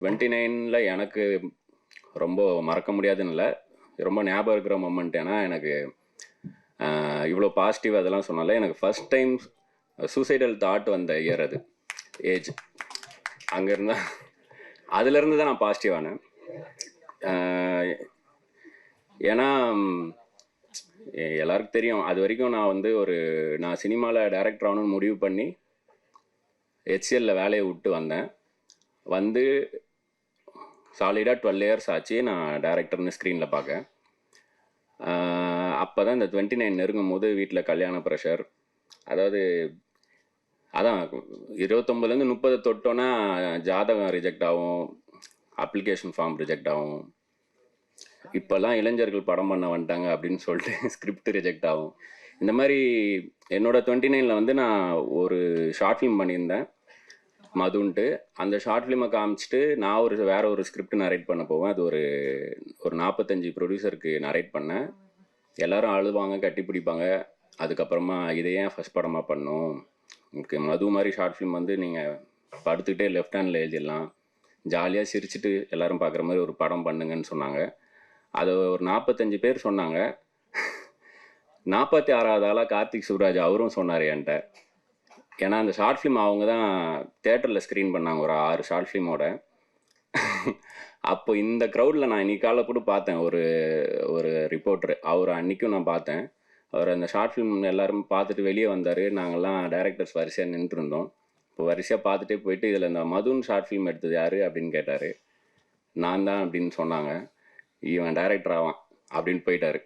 29ல எனக்கு ரொம்ப மறக்க முடியாதுன்னு இல்லை, ரொம்ப ஞாபகம் இருக்கிற மொமெண்ட். ஏன்னா எனக்கு இவ்வளோ பாசிட்டிவ் அதெல்லாம் சொன்னால எனக்கு ஃபர்ஸ்ட் டைம் சூசைடல் தாட் வந்த இயர் அது, ஏஜ். அங்கே இருந்தால் அதுலேருந்து தான் நான் பாசிட்டிவ் ஆனேன். ஏன்னா எல்லாருக்கும் தெரியும், அது வரைக்கும் நான் வந்து நான் சினிமாவில் டைரக்டர் ஆகணும்னு முடிவு பண்ணி ஹெச்சிஎல்ல வேலையை விட்டு வந்தேன். வந்து சாலிடாக 12 இயர்ஸ் ஆச்சு நான் டேரக்டர்னு ஸ்க்ரீனில் பார்க்க. அப்போ தான் இந்த 29 நெருங்கும் போது வீட்டில் கல்யாண ப்ரெஷர். அதாவது அதான் 29லேருந்து 30 தொட்டோன்னா ஜாதகம் ரிஜெக்ட் ஆகும், அப்ளிகேஷன் ஃபார்ம் ரிஜெக்ட் ஆகும். இப்போல்லாம் இளைஞர்கள் படம் பண்ண வந்துட்டாங்க அப்படின்னு சொல்லிட்டு ஸ்கிரிப்ட் ரிஜெக்ட் ஆகும். இந்த மாதிரி என்னோட 29ல் வந்து நான் ஒரு ஷார்ட் ஃபிலிம் பண்ணியிருந்தேன் மதுன்ட்டு. அந்த ஷார்ட் ஃபிலிமை காமிச்சிட்டு நான் வேற ஒரு ஸ்கிரிப்ட் நரேட் பண்ண போவேன். அது ஒரு 45 ப்ரொடியூசருக்கு நரேட் பண்ணேன். எல்லாரும் அழுவாங்க, கட்டி பிடிப்பாங்க. அதுக்கப்புறமா இதை ஏன் ஃபஸ்ட் படமாக பண்ணோம், உங்களுக்கு மது மாதிரி ஷார்ட் ஃபிலிம் வந்து நீங்கள் படுத்துக்கிட்டே லெஃப்ட் ஹேண்டில் எழுதிடலாம், ஜாலியாக சிரிச்சுட்டு எல்லாரும் பார்க்குற மாதிரி ஒரு படம் பண்ணுங்கன்னு சொன்னாங்க. அதை ஒரு 45 பேர் சொன்னாங்க. 46வது ஆளாக கார்த்திக் சுப்ராஜ் அவரும் சொன்னார் என்கிட்ட. ஏன்னா அந்த ஷார்ட் ஃபிலிம் அவங்க தான் தேட்டரில் ஸ்க்ரீன் பண்ணாங்க, ஒரு 6 ஷார்ட் ஃபிலிமோட. அப்போ இந்த க்ரௌடில் நான் இன்னைக்கு காலைல கூட பார்த்தேன், ஒரு ரிப்போர்ட்ரு, அவர் அன்றைக்கும் நான் பார்த்தேன். அவர் அந்த ஷார்ட் ஃபிலிம் எல்லாரும் பார்த்துட்டு வெளியே வந்தார். நாங்கள்லாம் டைரக்டர்ஸ் வரிசையாக நின்றுருந்தோம். இப்போ வரிசையாக பார்த்துட்டே போயிட்டு இதில் இந்த மதுன் ஷார்ட் ஃபிலிம் எடுத்தது யார் அப்படின்னு கேட்டார். நான் தான் அப்படின்னு சொன்னாங்க. இவன் டைரக்டர் ஆவான் அப்படின்னு போயிட்டார்.